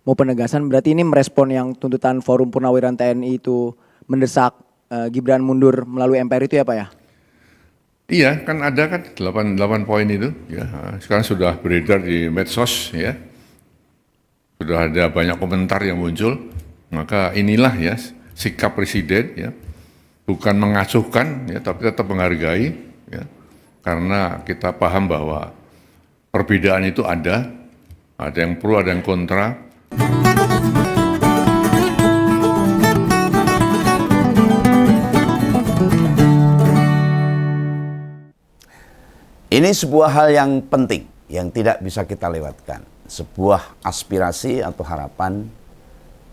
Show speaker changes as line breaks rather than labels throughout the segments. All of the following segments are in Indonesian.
mau penegasan, berarti ini merespon yang tuntutan Forum Purnawiran TNI itu mendesak Gibran mundur melalui MPR itu ya Pak ya?
Iya, kan ada kan 8 poin itu, ya. Sekarang sudah beredar di medsos, ya. Sudah ada banyak komentar yang muncul. Maka inilah ya sikap presiden, ya. Bukan mengacuhkan, ya, tapi tetap menghargai, ya. Karena kita paham bahwa perbedaan itu ada yang pro, ada yang kontra.
Ini sebuah hal yang penting, yang tidak bisa kita lewatkan. Sebuah aspirasi atau harapan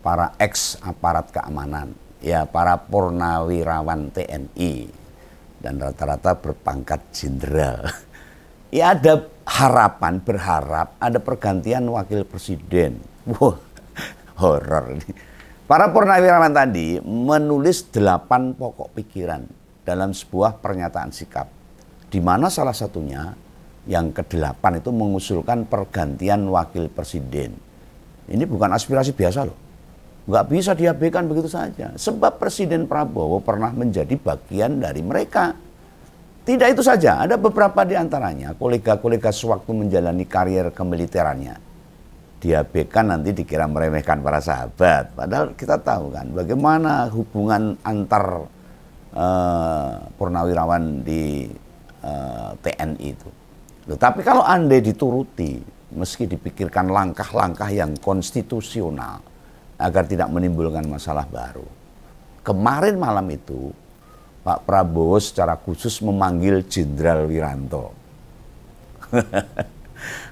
para ex-aparat keamanan, ya para purnawirawan TNI, dan rata-rata berpangkat jenderal. Ya ada harapan, berharap ada pergantian wakil presiden. Wah, horor ini. Para purnawirawan tadi menulis 8 pokok pikiran dalam sebuah pernyataan sikap, di mana salah satunya yang ke-8 itu mengusulkan pergantian wakil presiden. Ini bukan aspirasi biasa loh. Nggak bisa diabaikan begitu saja. Sebab Presiden Prabowo pernah menjadi bagian dari mereka. Tidak itu saja, ada beberapa di antaranya kolega-kolega sewaktu menjalani karier kemiliterannya diabaikan, nanti dikira meremehkan para sahabat. Padahal kita tahu kan bagaimana hubungan antar purnawirawan di TNI itu. Tapi kalau andai dituruti, meski dipikirkan langkah-langkah yang konstitusional agar tidak menimbulkan masalah baru. Kemarin malam itu Pak Prabowo secara khusus memanggil Jenderal Wiranto.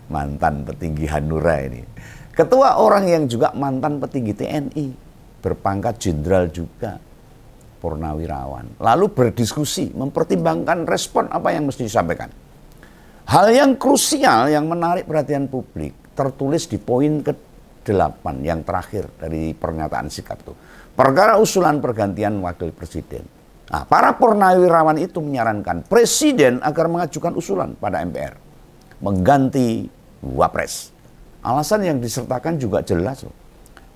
Mantan petinggi Hanura ini. Ketua orang yang juga mantan petinggi TNI, berpangkat jenderal juga, purnawirawan. Lalu berdiskusi, mempertimbangkan respon apa yang mesti disampaikan. Hal yang krusial yang menarik perhatian publik tertulis di poin ke-8 yang terakhir dari pernyataan sikap itu. Perkara usulan pergantian wakil presiden. Nah, para purnawirawan itu menyarankan presiden agar mengajukan usulan pada MPR mengganti wapres. Alasan yang disertakan juga jelas loh,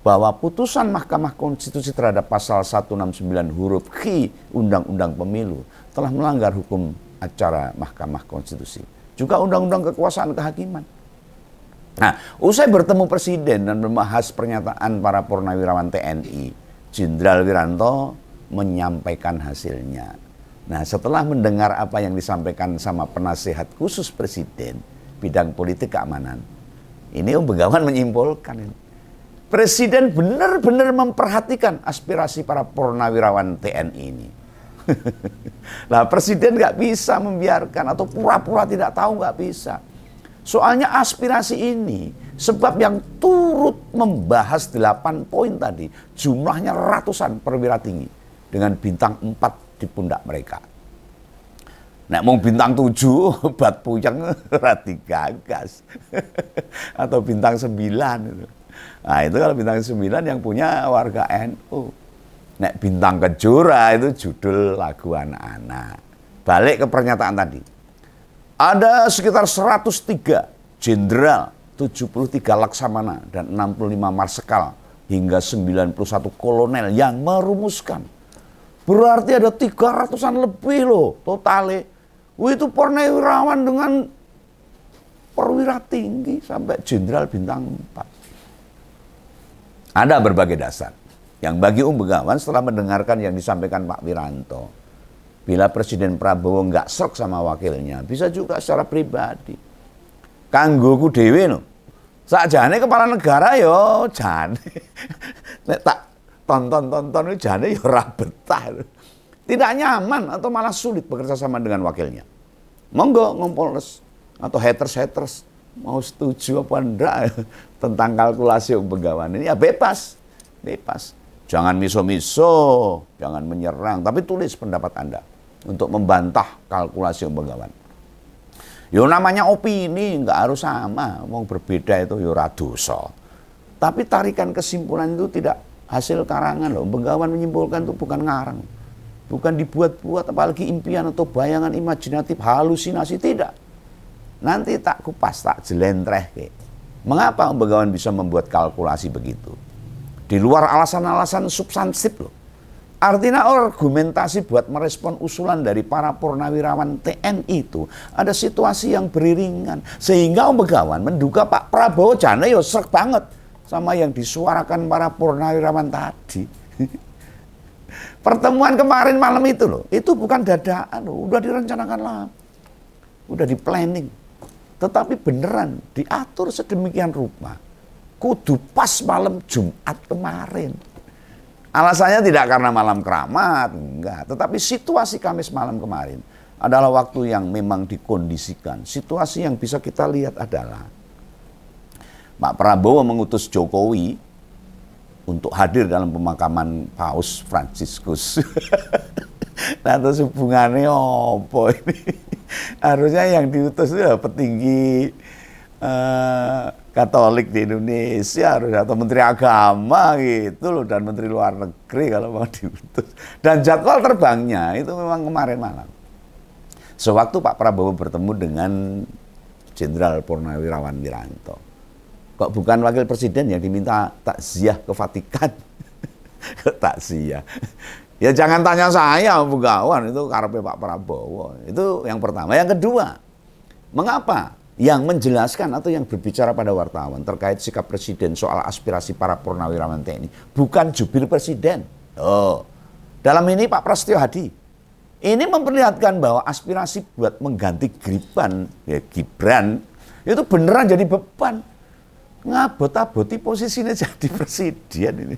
bahwa putusan Mahkamah Konstitusi terhadap pasal 169 huruf Q Undang-Undang Pemilu telah melanggar hukum acara Mahkamah Konstitusi, juga Undang-Undang Kekuasaan Kehakiman. Nah, usai bertemu Presiden dan membahas pernyataan para purnawirawan TNI, Jenderal Wiranto menyampaikan hasilnya. Nah, setelah mendengar apa yang disampaikan sama penasihat khusus Presiden bidang politik keamanan, ini Om Begawan menyimpulkan ini. Presiden benar-benar memperhatikan aspirasi para purnawirawan TNI ini. Nah, Presiden nggak bisa membiarkan atau pura-pura tidak tahu, nggak bisa. Soalnya aspirasi ini, sebab yang turut membahas 8 poin tadi, jumlahnya ratusan perwira tinggi dengan bintang 4 di pundak mereka. Nek mau bintang 7, bat puyeng rati gagas. Atau bintang 9 itu. Nah, itu kalau bintang 9 yang punya warga NU. Nek bintang kejora itu judul lagu anak-anak. Balik ke pernyataan tadi. Ada sekitar 103 jenderal, 73 laksamana, dan 65 marsekal, hingga 91 kolonel yang merumuskan. Berarti ada 300-an lebih loh totalnya. Itu purnawirawan dengan perwira tinggi sampai jenderal bintang 4. Ada berbagai dasar yang bagi Begawan setelah mendengarkan yang disampaikan Pak Wiranto, bila Presiden Prabowo nggak serk sama wakilnya, bisa juga secara pribadi. Kanggoku dhewe no. Sakjane kepala negara yo jane. Nek tak tonton jane yo ora betah. Tidak nyaman atau malah sulit bekerja sama dengan wakilnya. Monggo ngompolnes atau haters mau setuju apa enggak tentang kalkulasi Begawan ini, ya bebas. Jangan miso-miso, jangan menyerang, tapi tulis pendapat Anda untuk membantah kalkulasi Begawan. Yo namanya opini, nggak harus sama, mau berbeda itu yo ora dosa. Tapi tarikan kesimpulan itu tidak hasil karangan loh. Begawan menyimpulkan itu bukan ngarang. Bukan dibuat-buat, apalagi impian atau bayangan imajinatif, halusinasi, tidak. Nanti tak kupas, tak jelentreh. Mengapa Om Begawan bisa membuat kalkulasi begitu? Di luar alasan-alasan substansif loh. Artinya argumentasi buat merespon usulan dari para purnawirawan TNI itu ada situasi yang beriringan. Sehingga Om Begawan menduga Pak Prabowo jane yo srek banget sama yang disuarakan para purnawirawan tadi. Pertemuan kemarin malam itu loh, itu bukan dadakan loh, udah direncanakan lah. Udah di planning. Tetapi beneran diatur sedemikian rupa. Kudu pas malam Jumat kemarin. Alasannya tidak karena malam keramat, enggak. Tetapi situasi Kamis malam kemarin adalah waktu yang memang dikondisikan. Situasi yang bisa kita lihat adalah Pak Prabowo mengutus Jokowi untuk hadir dalam pemakaman Paus Fransiskus. Nah, terus hubungannya apa ini? Harusnya yang diutus itu ya petinggi Katolik di Indonesia harus, atau Menteri Agama gitu loh, dan Menteri Luar Negeri kalau mau diutus. Dan jadwal terbangnya itu memang kemarin malam. Sewaktu Pak Prabowo bertemu dengan Jenderal Purnawirawan Wiranto. Kok bukan wakil presiden yang diminta takziah ke Vatikan? Takziah. Ya jangan tanya saya, Om Begawan, itu karepe Pak Prabowo. Itu yang pertama. Yang kedua, mengapa yang menjelaskan atau yang berbicara pada wartawan terkait sikap presiden soal aspirasi para purnawirawan TNI bukan jubir presiden. Oh, dalam ini Pak Prasetyo Hadi. Ini memperlihatkan bahwa aspirasi buat mengganti Gibran itu beneran jadi beban. Ngabot-aboti posisinya jadi presiden ini.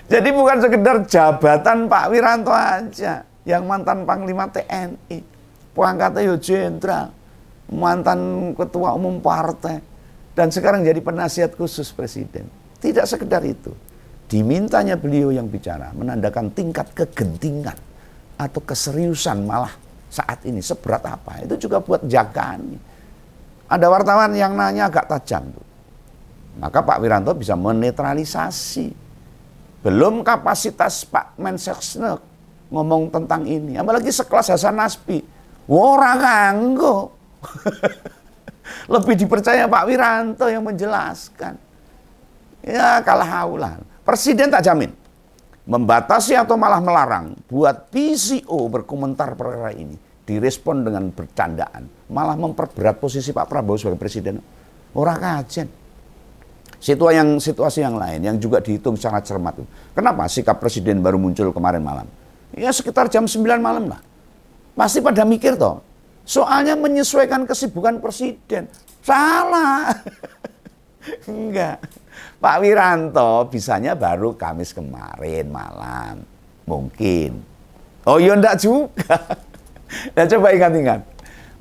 Jadi bukan sekedar jabatan Pak Wiranto aja, yang mantan Panglima TNI, pangkatnya yo jenderal, mantan ketua umum partai, dan sekarang jadi penasihat khusus presiden. Tidak sekedar itu, dimintanya beliau yang bicara, menandakan tingkat kegentingan atau keseriusan malah saat ini seberat apa. Itu juga buat jagaan. Ada wartawan yang nanya agak tajam tuh. Maka Pak Wiranto bisa menetralisasi. Belum kapasitas Pak Mensesnek ngomong tentang ini. Apalagi sekelas Hasan Nasbi. Ora kanggo. Lebih dipercaya Pak Wiranto yang menjelaskan. Ya kalah haulan. Presiden tak jamin membatasi atau malah melarang buat PCO berkomentar perkara ini. Direspon dengan bercandaan. Malah memperberat posisi Pak Prabowo sebagai presiden. Ora kajen. Situasi yang lain yang juga dihitung secara cermat. Kenapa sikap presiden baru muncul kemarin malam? Ya sekitar jam 9 malam lah. Pasti pada mikir toh. Soalnya menyesuaikan kesibukan presiden. Salah. Enggak. Pak Wiranto bisanya baru Kamis kemarin malam. Mungkin. Oh iya enggak juga. Nah coba ingat-ingat.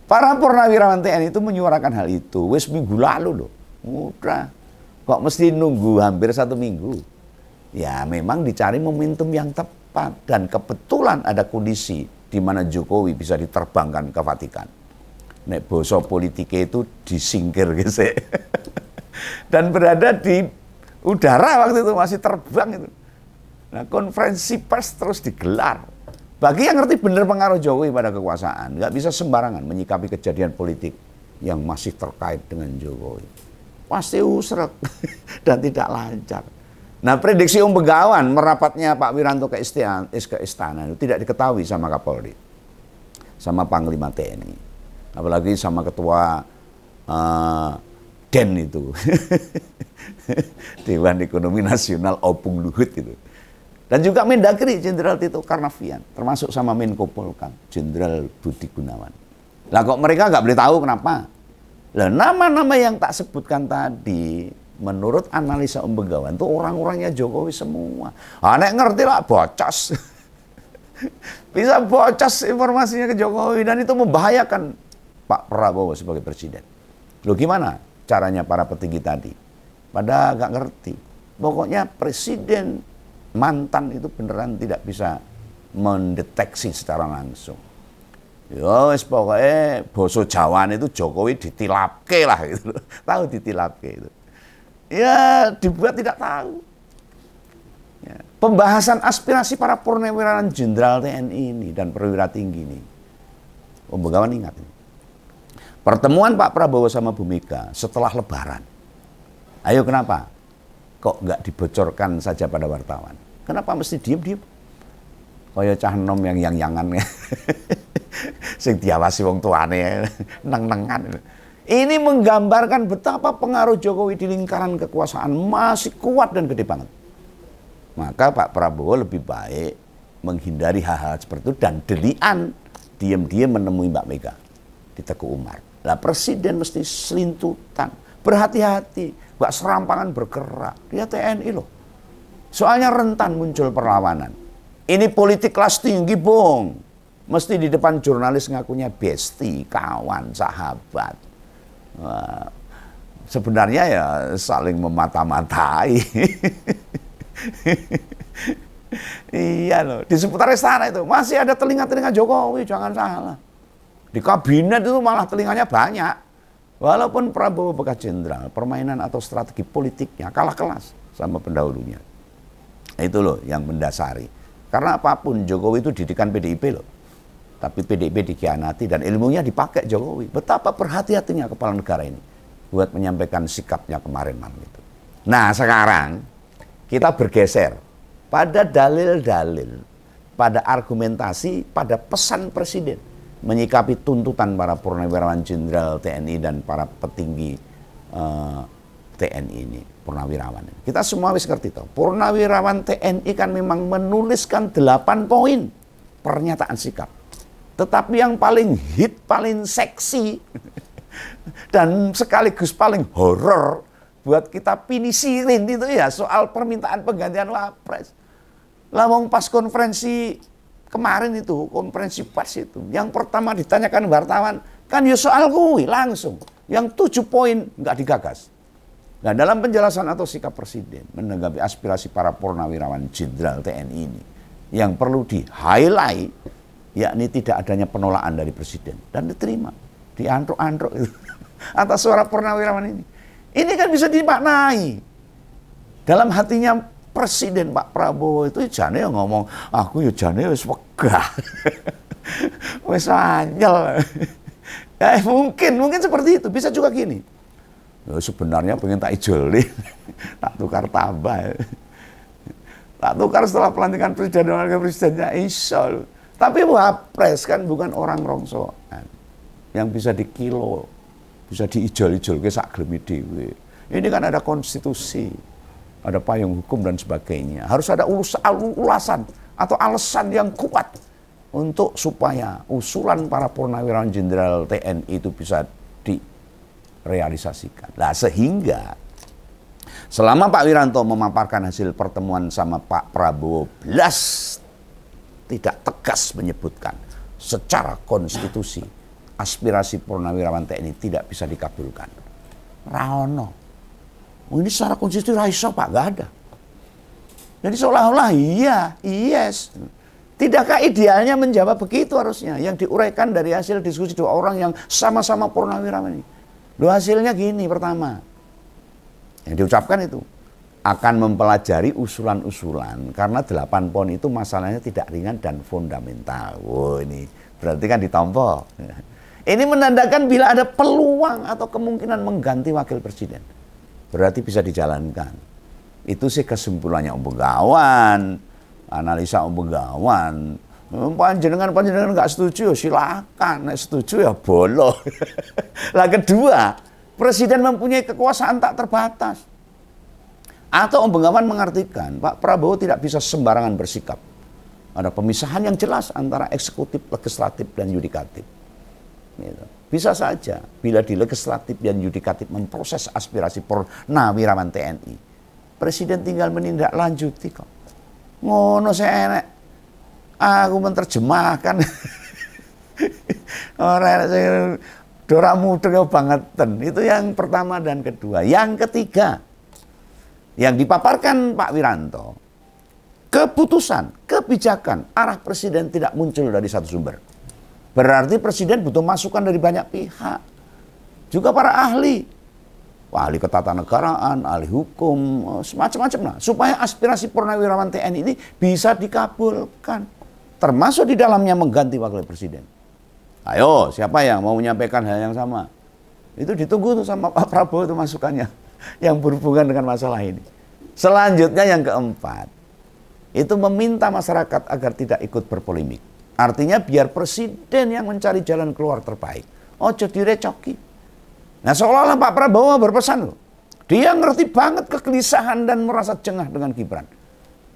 Para purnawirawan TNI itu menyuarakan hal itu. Wes minggu lalu loh. Udah. Kok mesti nunggu hampir 1 minggu? Ya memang dicari momentum yang tepat. Dan kebetulan ada kondisi di mana Jokowi bisa diterbangkan ke Vatikan. Nek boso politiknya itu disingkir gitu. Dan berada di udara waktu itu masih terbang itu. Nah konferensi pers terus digelar. Bagi yang ngerti benar pengaruh Jokowi pada kekuasaan, nggak bisa sembarangan menyikapi kejadian politik yang masih terkait dengan Jokowi. Pasti usrek dan tidak lancar. Nah prediksi Om Begawan merapatnya Pak Wiranto ke istana itu tidak diketahui sama Kapolri, sama Panglima TNI, apalagi sama Ketua DEN itu, Dewan Ekonomi Nasional Opung Luhut itu. Dan juga Mendagri Jenderal Tito Karnavian, termasuk sama Menko Polhukam Jenderal Budi Gunawan. Lah kok mereka nggak boleh tahu kenapa? Lah nama-nama yang tak sebutkan tadi, menurut analisa Om Begawan itu orang-orangnya Jokowi semua. Nek ngerti lah bocas. Bisa bocas informasinya ke Jokowi dan itu membahayakan Pak Prabowo sebagai presiden. Loh gimana caranya para petinggi tadi? Pada nggak ngerti. Pokoknya presiden mantan itu beneran tidak bisa mendeteksi secara langsung. Ya wis pokoknya boso Jawan itu Jokowi ditilapke lah gitu. Tahu ditilapke itu. Ya dibuat tidak tahu. Ya. Pembahasan aspirasi para purnawirawan jenderal TNI ini dan perwira tinggi ini. Om Begawan ingat ini. Pertemuan Pak Prabowo sama Bu Mega setelah Lebaran. Ayo kenapa? Kok nggak dibocorkan saja pada wartawan? Kenapa mesti diem-diem? Kaya cah nom yang-yangan. Sing diawasi wong tuane, neng-nengan. Ini menggambarkan betapa pengaruh Jokowi di lingkaran kekuasaan masih kuat dan gede banget. Maka Pak Prabowo lebih baik menghindari hal-hal seperti itu dan delian diam-diam menemui Mbak Mega di Teguh Umar. Lah presiden mesti selintutan, berhati-hati, Mbak serampangan bergerak. Dia TNI loh. Soalnya rentan muncul perlawanan. Ini politik kelas tinggi, Bung. Mesti di depan jurnalis ngakunya bestie, kawan, sahabat. Wah, sebenarnya ya saling memata-matai. Iya loh, di seputar istana itu masih ada telinga-telinga Jokowi, jangan salah. Di kabinet itu malah telinganya banyak. Walaupun Prabowo bekas jenderal, permainan atau strategi politiknya kalah kelas sama pendahulunya. Itu loh yang mendasari. Karena apapun Jokowi itu didikan PDIP loh. Tapi PDIP dikhianati dan ilmunya dipakai Jokowi. Betapa berhati-hatinya kepala negara ini buat menyampaikan sikapnya kemarin malam itu. Nah sekarang kita bergeser pada dalil-dalil, pada argumentasi, pada pesan presiden menyikapi tuntutan para purnawirawan jenderal TNI dan para petinggi TNI ini, purnawirawan. Kita semua wis ngerti toh, purnawirawan TNI kan memang menuliskan 8 poin pernyataan sikap. Tetapi yang paling hit, paling seksi dan sekaligus paling horor buat kita pinisirin itu ya soal permintaan penggantian wapres. Lah wong pas konferensi kemarin itu, konferensi pers itu, yang pertama ditanyakan wartawan, kan ya soal kuwi langsung. Yang 7 poin nggak digagas. Nah dalam penjelasan atau sikap presiden menanggapi aspirasi para purnawirawan jenderal TNI ini, yang perlu di-highlight, yakni tidak adanya penolakan dari presiden. Dan diterima, diantruk-antruk itu, atas suara purnawirawan ini. Ini kan bisa dimaknai. Dalam hatinya Presiden Pak Prabowo itu jane ngomong, aku ya jane wis wegah. Wis anyel. Ya mungkin seperti itu, bisa juga gini. Ya, sebenarnya pengen tak ijolin, tak tukar tambah. Tak tukar setelah pelantikan presiden dan wakil presidennya iso. Tapi wapres kan bukan orang rongsokan. Yang bisa dikilo, bisa diijol-ijol ke sak glemi dhewe. Ini kan ada konstitusi, ada payung hukum dan sebagainya. Harus ada ulasan atau alasan yang kuat untuk supaya usulan para purnawirawan jenderal TNI itu bisa direalisasikan. Nah, sehingga selama Pak Wiranto memaparkan hasil pertemuan sama Pak Prabowo, belas tidak tegas menyebutkan secara konstitusi aspirasi purnawirawan TNI tidak bisa dikabulkan. Raono. Ini secara konstitusi raiso Pak, gak ada. Jadi seolah-olah yes. Tidakkah idealnya menjawab begitu harusnya? Yang diuraikan dari hasil diskusi 2 orang yang sama-sama purnawirawan ini. Loh hasilnya gini, pertama. Yang diucapkan itu. Akan mempelajari usulan-usulan. Karena 8 poin itu masalahnya tidak ringan dan fundamental. Wow, ini berarti kan ditompo. Ini menandakan bila ada peluang atau kemungkinan mengganti wakil presiden. Berarti bisa dijalankan. Itu sih kesimpulannya Om Begawan, analisa Om Begawan. Panjenengan nggak setuju, silakan. Nek setuju ya bolo. Lah kedua, presiden mempunyai kekuasaan tak terbatas. Atau Om Begawan mengartikan Pak Prabowo tidak bisa sembarangan bersikap. Ada pemisahan yang jelas antara eksekutif, legislatif, dan yudikatif. Gitu. Bisa saja bila di legislatif dan yudikatif memproses aspirasi purnawirawan TNI, presiden tinggal menindaklanjuti kok. Ngono saya enak. Aku menerjemahkan. Orang saya dora mudeng bangetan. Itu yang pertama dan kedua. Yang ketiga, yang dipaparkan Pak Wiranto, keputusan, kebijakan arah presiden tidak muncul dari satu sumber. Berarti presiden butuh masukan dari banyak pihak. Juga para ahli. Ahli ketatanegaraan, ahli hukum, semacam-macam lah. Supaya aspirasi purnawirawan TNI ini bisa dikabulkan. Termasuk di dalamnya mengganti wakil presiden. Ayo, siapa yang mau menyampaikan hal yang sama? Itu ditunggu tuh sama Pak Prabowo itu masukannya yang berhubungan dengan masalah ini. Selanjutnya yang keempat, itu meminta masyarakat agar tidak ikut berpolemik. Artinya biar presiden yang mencari jalan keluar terbaik. Ojo direcoki. Nah seolah-olah Pak Prabowo berpesan loh. Dia ngerti banget kegelisahan dan merasa jengah dengan Gibran.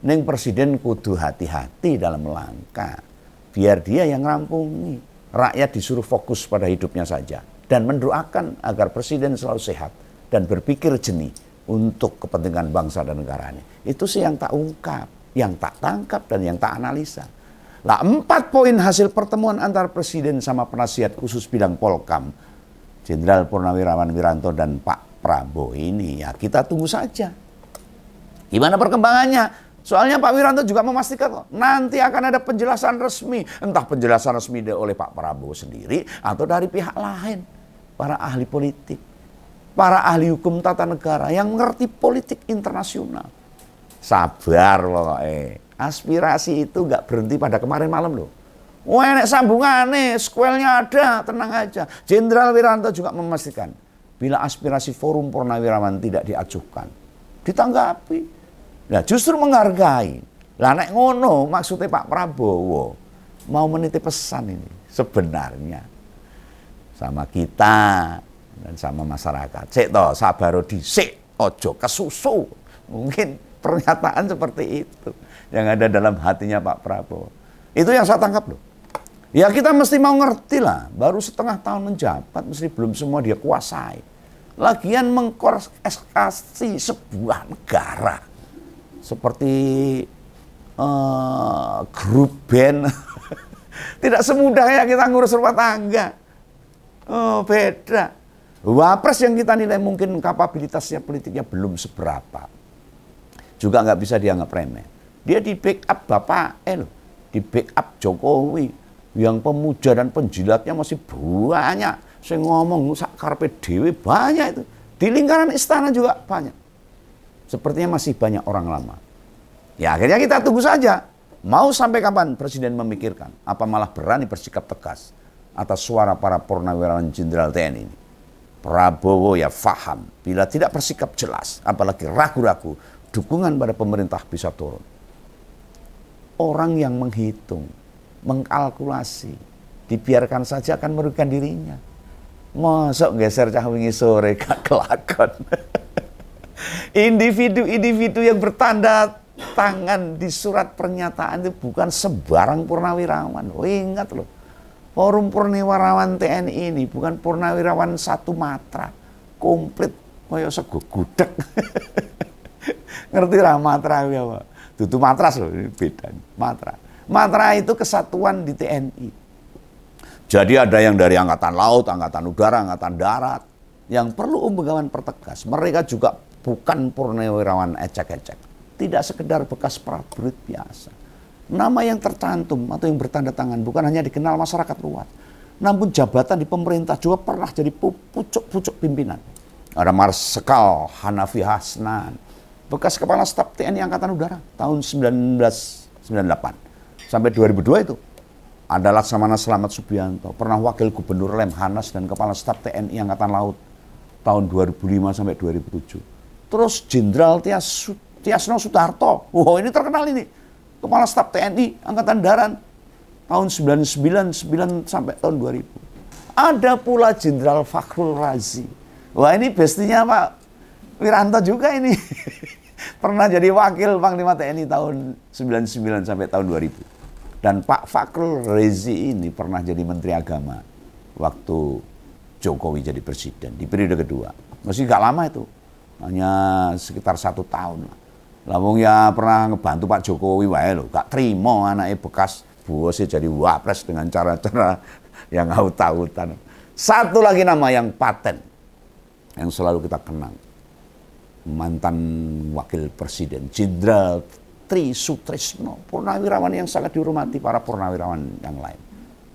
Neng presiden kudu hati-hati dalam melangkah. Biar dia yang rampungi. Rakyat disuruh fokus pada hidupnya saja. Dan mendoakan agar presiden selalu sehat. Dan berpikir jernih untuk kepentingan bangsa dan negaranya. Itu sih yang tak ungkap, yang tak tangkap dan yang tak analisa. Lah 4 poin hasil pertemuan antara presiden sama penasihat khusus bidang Polkam, Jenderal Purnawirawan Wiranto dan Pak Prabowo ini ya kita tunggu saja. Gimana perkembangannya? Soalnya Pak Wiranto juga memastikan nanti akan ada penjelasan resmi. Entah penjelasan resmi oleh Pak Prabowo sendiri atau dari pihak lain. Para ahli politik, para ahli hukum tata negara yang mengerti politik internasional. Sabar pokoknya. Aspirasi itu gak berhenti pada kemarin malam loh. Wah enek sambungannya, squelnya ada, tenang aja. Jenderal Wiranto juga memastikan bila aspirasi Forum Purnawirawan tidak diajukan, ditanggapi. Nah justru menghargai. Lah nek ngono maksudnya Pak Prabowo mau menitip pesan ini sebenarnya sama kita dan sama masyarakat. Sik toh sabaro dhisik, ojo kesusu. Mungkin pernyataan seperti itu yang ada dalam hatinya Pak Prabowo. Itu yang saya tangkap loh. Ya kita mesti mau ngerti lah, baru setengah tahun menjabat, mesti belum semua dia kuasai. Lagian mengkoreksasi sebuah negara seperti grup band tidak semudah ya kita ngurus rumah tangga. Oh beda. Wapres yang kita nilai mungkin kapabilitasnya politiknya belum seberapa, juga nggak bisa dianggap remeh. Dia di backup Bapak loh, di backup Jokowi yang pemuja dan penjilatnya masih banyak. Saya ngomong sak karepe dhewe banyak itu. Di lingkaran istana juga banyak. Sepertinya masih banyak orang lama. Ya akhirnya kita tunggu saja. Mau sampai kapan Presiden memikirkan? Apa malah berani bersikap tegas atas suara para purnawirawan Jenderal TNI ini? Prabowo ya faham. Bila tidak bersikap jelas, apalagi ragu-ragu, dukungan pada pemerintah bisa turun. Orang yang menghitung, mengkalkulasi, dibiarkan saja akan merugikan dirinya. Mosok geser cah wingi sore gak kelakon. Individu-individu yang bertanda tangan di surat pernyataan itu bukan sebarang purnawirawan. Oh, ingat loh, Forum Purnawirawan TNI ini bukan purnawirawan satu matra, komplit kaya sego gudeg. Ngerti lah matra ya Pak? Dudu matras loh, ini beda. Matra. Matra itu kesatuan di TNI. Jadi ada yang dari Angkatan Laut, Angkatan Udara, Angkatan Darat. Yang perlu penggawan pertegas, mereka juga bukan purnawirawan ecek-ecek. Tidak sekedar bekas prajurit biasa. Nama yang tercantum atau yang bertanda tangan bukan hanya dikenal masyarakat luas. Namun jabatan di pemerintah juga pernah jadi pucuk-pucuk pimpinan. Ada Marsikal Hanafi Hasnan, bekas Kepala Staf TNI Angkatan Udara tahun 1998 sampai 2002 itu. Ada Laksamana Slamet Subianto, pernah Wakil Gubernur Lemhanas dan Kepala Staf TNI Angkatan Laut tahun 2005 sampai 2007. Terus Jenderal Tiasno Sudarto, wow ini terkenal ini, Kepala Staf TNI Angkatan Darat tahun 1999 sampai tahun 2000. Ada pula Jenderal Fakhrul Razi. Wah ini bestinya Pak Wiranto juga ini. Pernah jadi Wakil Panglima TNI tahun 99 sampai tahun 2000. Dan Pak Fakhrul Razi ini pernah jadi Menteri Agama waktu Jokowi jadi presiden di periode kedua. Masih gak lama itu, hanya sekitar 1 tahun lah. Lawang ya pernah ngebantu Pak Jokowi wae lho, gak terima anaknya bekas bosnya jadi wapres dengan cara-cara yang aut-autan. Satu lagi nama yang paten, yang selalu kita kenang. Mantan Wakil Presiden, Jenderal Tri Sutrisno, purnawirawan yang sangat dihormati para purnawirawan yang lain.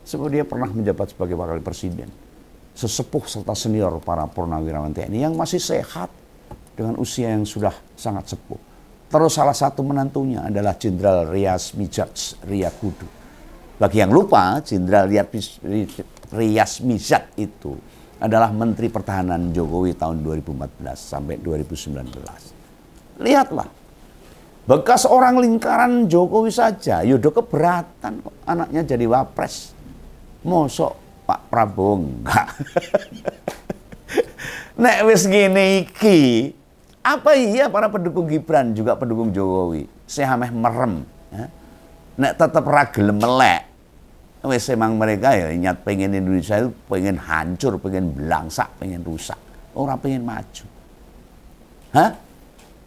Sebab dia pernah menjabat sebagai Wakil Presiden. Sesepuh serta senior para purnawirawan TNI yang masih sehat dengan usia yang sudah sangat sepuh. Terus salah satu menantunya adalah Jenderal Rias Mijats Riyakudu. Bagi yang lupa, Jenderal Riyas Mizat itu adalah Menteri Pertahanan Jokowi tahun 2014 sampai 2019. Lihatlah, bekas orang lingkaran Jokowi saja, Yudo keberatan kok anaknya jadi wapres. Mosok Pak Prabowo enggak. Nek wis ngene iki, apa iya para pendukung Gibran juga pendukung Jokowi sehameh merem, ya? Nek tetep ra gelem melek, wis emang mereka ya nyat pengen Indonesia itu pengen hancur, pengen belangsak, pengen rusak, ora pengen maju. Hah?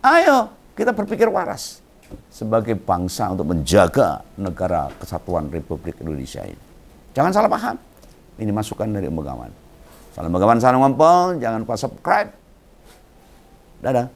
Ayo kita berpikir waras sebagai bangsa untuk menjaga negara kesatuan Republik Indonesia ini. Jangan salah paham. Ini masukan dari Om Begawan. Salam Begawan, salam ngompol, jangan lupa subscribe. Dadah.